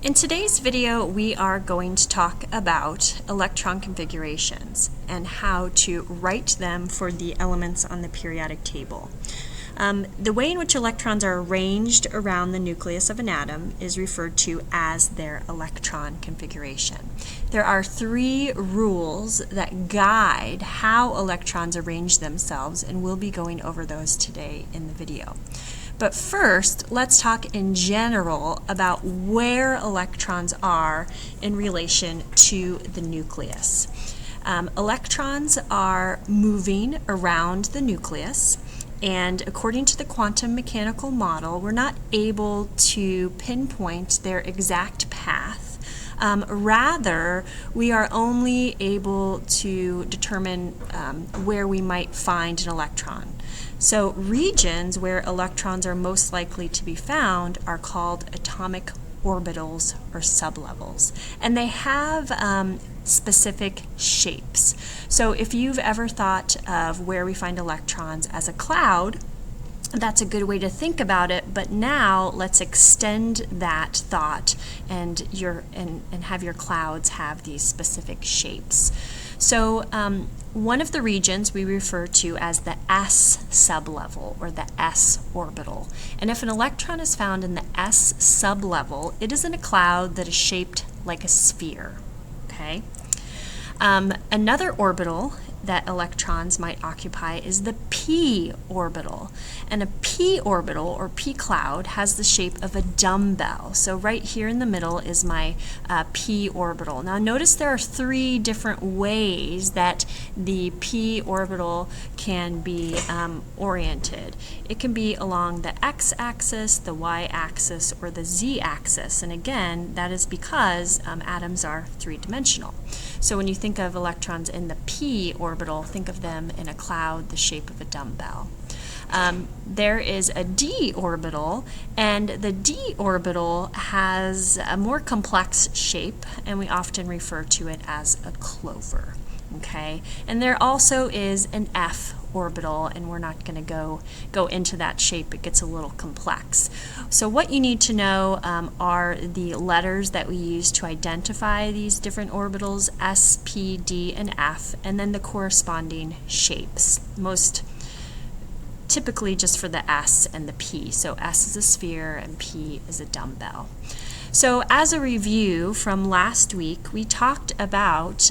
In today's video, we are going to talk about electron configurations and how to write them for the elements on the periodic table. The way in which electrons are arranged around the nucleus of an atom is referred to as their electron configuration. There are three rules that guide how electrons arrange themselves, and we'll be going over those today in the video. But first, let's talk in general about where electrons are in relation to the nucleus. Electrons are moving around the nucleus, and according to the quantum mechanical model, we're not able to pinpoint their exact path. Rather, we are only able to determine where we might find an electron. So regions where electrons are most likely to be found are called atomic orbitals or sublevels, and they have specific shapes. So if you've ever thought of where we find electrons as a cloud, that's a good way to think about it, but now let's extend that thought and have your clouds have these specific shapes. So one of the regions we refer to as the S sublevel or the S orbital. And if an electron is found in the S sublevel, it is in a cloud that is shaped like a sphere. Okay? Another orbital that electrons might occupy is the p orbital. And a p orbital or p cloud has the shape of a dumbbell. So right here in the middle is my p orbital. Now notice there are three different ways that the p orbital can be oriented. It can be along the x-axis, the y-axis, or the z-axis. And again, that is because atoms are three-dimensional. So when you think of electrons in the p orbital, think of them in a cloud the shape of a dumbbell. There is a d orbital, and the d orbital has a more complex shape, and we often refer to it as a clover. Okay, and there also is an f orbital, and we're not going to go into that shape. It gets a little complex. So what you need to know are the letters that we use to identify these different orbitals, s, p, d, and f, and then the corresponding shapes. Most typically just for the s and the p. So s is a sphere and p is a dumbbell. So as a review from last week, we talked about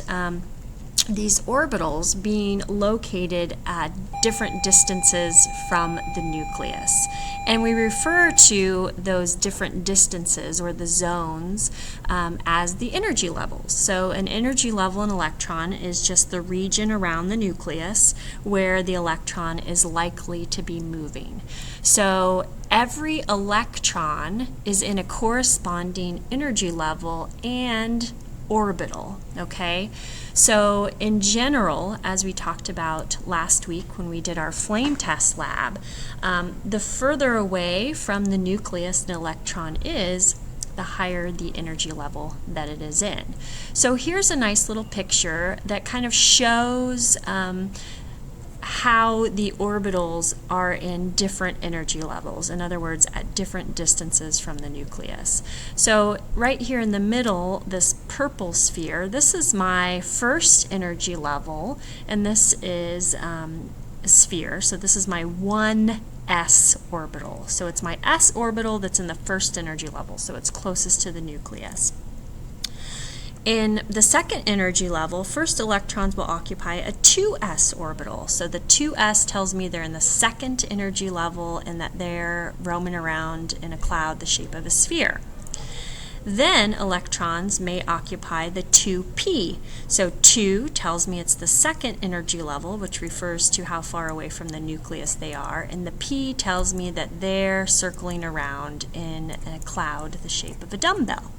these orbitals being located at different distances from the nucleus. And we refer to those different distances or the zones as the energy levels. So an energy level in an electron is just the region around the nucleus where the electron is likely to be moving. So every electron is in a corresponding energy level and orbital, okay? So in general, as we talked about last week when we did our flame test lab, the further away from the nucleus an electron is, the higher the energy level that it is in. So here's a nice little picture that kind of shows how the orbitals are in different energy levels, in other words, at different distances from the nucleus. So right here in the middle, this purple sphere, this is my first energy level, and this is a sphere, so this is my 1s orbital. So it's my s orbital that's in the first energy level, so it's closest to the nucleus. In the second energy level, first electrons will occupy a 2s orbital. So the 2s tells me they're in the second energy level and that they're roaming around in a cloud the shape of a sphere. Then electrons may occupy the 2p. So 2 tells me it's the second energy level, which refers to how far away from the nucleus they are, and the p tells me that they're circling around in a cloud the shape of a dumbbell.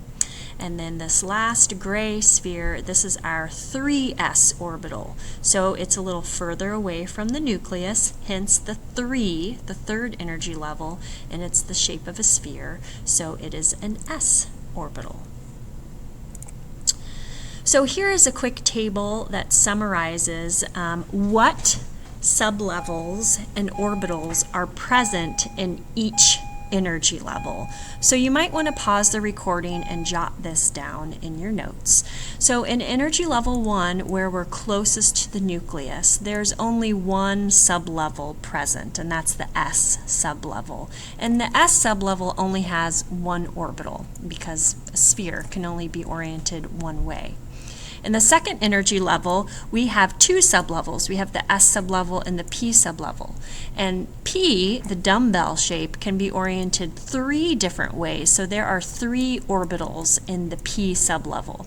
And then this last gray sphere, this is our 3s orbital. So it's a little further away from the nucleus, hence the 3, the third energy level, and it's the shape of a sphere, so it is an s orbital. So here is a quick table that summarizes what sublevels and orbitals are present in each energy level. So you might want to pause the recording and jot this down in your notes. So in energy level 1, where we're closest to the nucleus, there's only one sublevel present, and that's the s sublevel. And the s sublevel only has one orbital because a sphere can only be oriented one way. In the second energy level, we have two sublevels. We have the S sublevel and the P sublevel. And P, the dumbbell shape, can be oriented 3 different ways. So there are 3 orbitals in the P sublevel.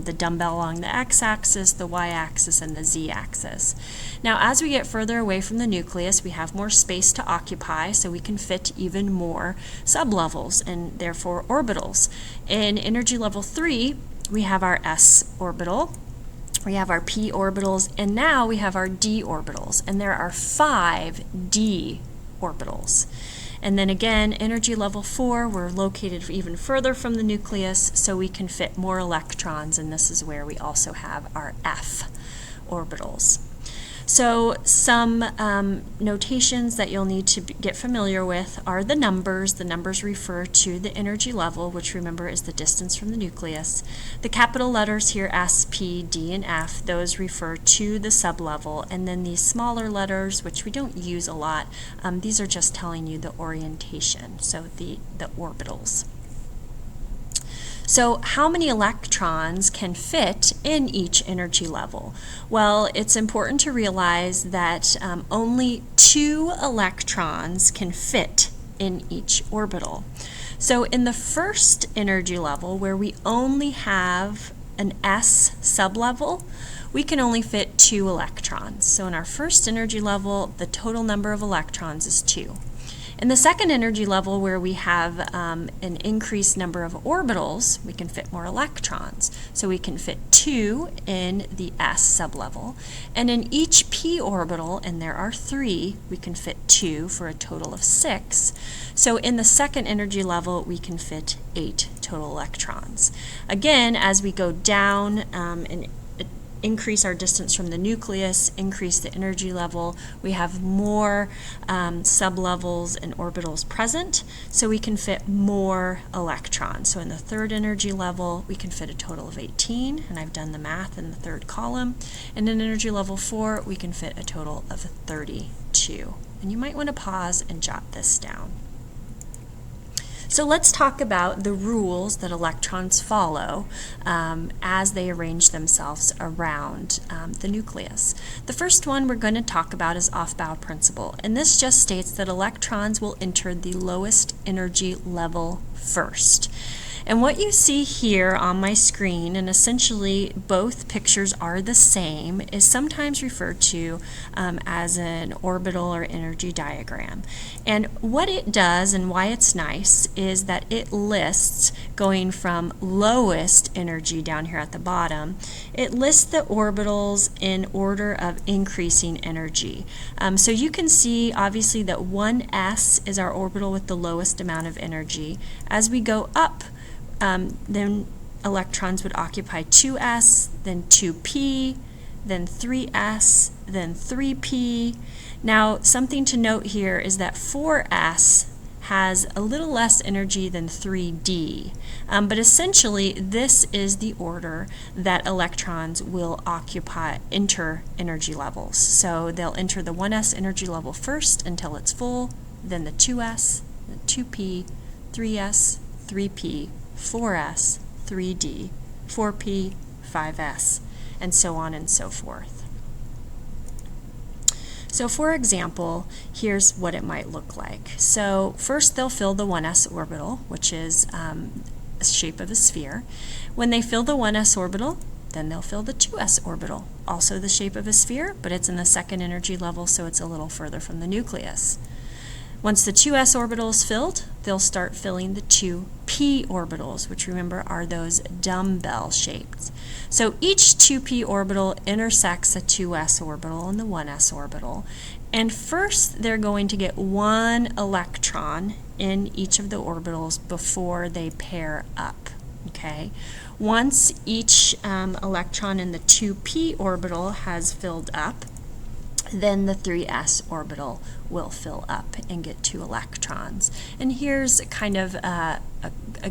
The dumbbell along the x-axis, the y-axis, and the z-axis. Now, as we get further away from the nucleus, we have more space to occupy, so we can fit even more sublevels and therefore orbitals. In energy level 3, we have our s orbital, we have our p orbitals, and now we have our d orbitals, and there are 5 d orbitals. And then again, energy level 4, we're located even further from the nucleus, so we can fit more electrons, and this is where we also have our f orbitals. So some notations that you'll need to get familiar with are the numbers. The numbers refer to the energy level, which remember is the distance from the nucleus. The capital letters here, S, P, D, and F, those refer to the sublevel. And then these smaller letters, which we don't use a lot, these are just telling you the orientation, so the orbitals. So how many electrons can fit in each energy level? Well, it's important to realize that only 2 electrons can fit in each orbital. So in the first energy level, where we only have an s sublevel, we can only fit 2 electrons. So in our first energy level, the total number of electrons is 2. In the second energy level, where we have an increased number of orbitals, we can fit more electrons. So we can fit 2 in the s sublevel. And in each p orbital, and there are 3, we can fit 2 for a total of 6. So in the second energy level, we can fit 8 total electrons. Again, as we go down and increase our distance from the nucleus, increase the energy level, we have more sublevels and orbitals present, so we can fit more electrons. So in the third energy level, we can fit a total of 18, and I've done the math in the third column. And in energy level 4, we can fit a total of 32. And you might want to pause and jot this down. So let's talk about the rules that electrons follow as they arrange themselves around the nucleus. The first one we're going to talk about is Aufbau principle, and this just states that electrons will enter the lowest energy level first. And what you see here on my screen, and essentially both pictures are the same, is sometimes referred to as an orbital or energy diagram. And what it does and why it's nice is that it lists, going from lowest energy down here at the bottom, it lists the orbitals in order of increasing energy. So you can see obviously that 1s is our orbital with the lowest amount of energy. As we go up, then electrons would occupy 2s, then 2p, then 3s, then 3p. Now, something to note here is that 4s has a little less energy than 3d, but essentially this is the order that electrons will enter energy levels. So they'll enter the 1s energy level first until it's full, then the 2s, the 2p, 3s, 3p, 4s, 3d, 4p, 5s, and so on and so forth. So for example, here's what it might look like. So first they'll fill the 1s orbital, which is a shape of a sphere. When they fill the 1s orbital, then they'll fill the 2s orbital, also the shape of a sphere, but it's in the second energy level, so it's a little further from the nucleus. Once the 2s orbital is filled, they'll start filling the 2p orbitals, which remember are those dumbbell shaped. So each 2p orbital intersects a 2s orbital and the 1s orbital. And first they're going to get 1 electron in each of the orbitals before they pair up. Okay. Once each electron in the 2p orbital has filled up, then the 3s orbital will fill up and get 2 electrons. And here's kind of a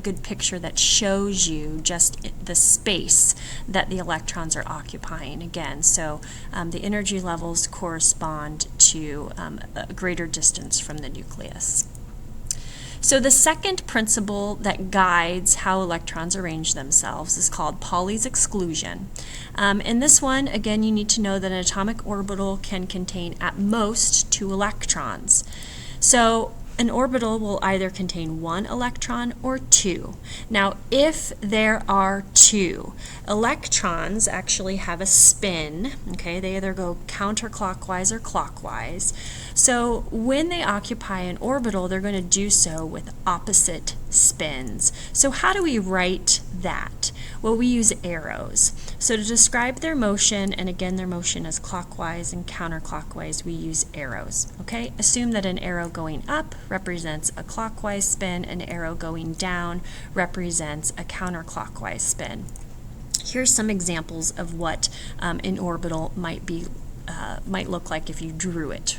good picture that shows you just the space that the electrons are occupying again. So the energy levels correspond to a greater distance from the nucleus. So the second principle that guides how electrons arrange themselves is called Pauli's exclusion. In this one, again, you need to know that an atomic orbital can contain at most 2 electrons. So an orbital will either contain 1 electron or 2. Now, if there are 2, electrons actually have a spin, okay? They either go counterclockwise or clockwise. So when they occupy an orbital, they're going to do so with opposite spins. So how do we write that? Well, we use arrows. So to describe their motion, and again their motion is clockwise and counterclockwise, we use arrows. Okay? Assume that an arrow going up represents a clockwise spin, an arrow going down represents a counterclockwise spin. Here's some examples of what an orbital might look like if you drew it.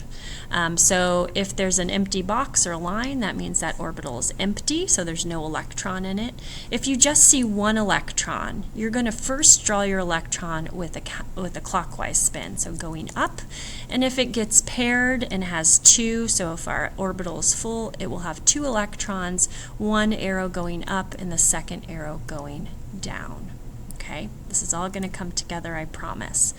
So if there's an empty box or line, that means that orbital is empty, so there's no electron in it. If you just see 1 electron, you're going to first draw your electron with a clockwise spin, so going up. And if it gets paired and has 2, so if our orbital is full, it will have 2 electrons, 1 arrow going up and the second arrow going down. Okay, this is all going to come together, I promise.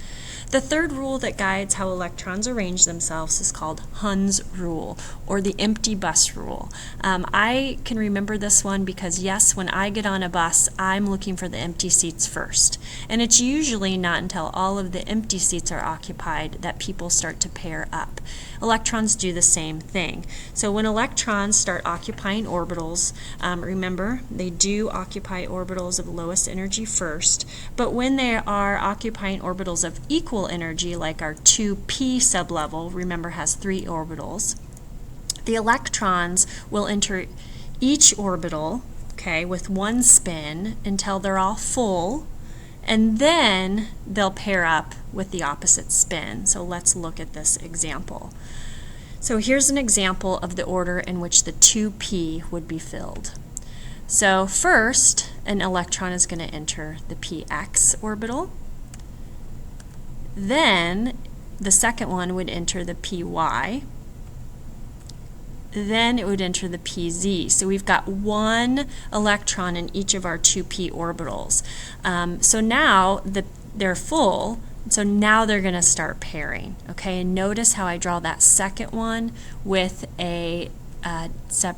The third rule that guides how electrons arrange themselves is called Hund's rule, or the empty bus rule. I can remember this one because, yes, when I get on a bus, I'm looking for the empty seats first. And it's usually not until all of the empty seats are occupied that people start to pair up. Electrons do the same thing. So when electrons start occupying orbitals, remember, they do occupy orbitals of lowest energy first, but when they are occupying orbitals of equal energy, like our 2p sublevel, remember has 3 orbitals, the electrons will enter each orbital, okay, with 1 spin until they're all full, and then they'll pair up with the opposite spin. So let's look at this example. So here's an example of the order in which the 2p would be filled. So first, an electron is going to enter the px orbital. Then the second one would enter the py. Then it would enter the pz. So we've got 1 electron in each of our 2p orbitals. So now they're full, so now they're going to start pairing. Okay, and notice how I draw that second one with a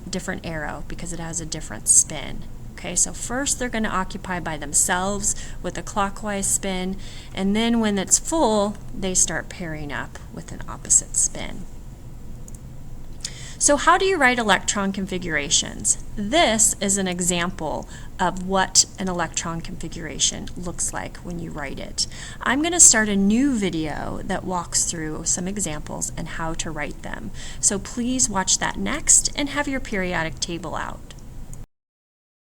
different arrow because it has a different spin. Okay, so first they're going to occupy by themselves with a clockwise spin, and then when it's full, they start pairing up with an opposite spin. So how do you write electron configurations? This is an example of what an electron configuration looks like when you write it. I'm going to start a new video that walks through some examples and how to write them. So please watch that next and have your periodic table out.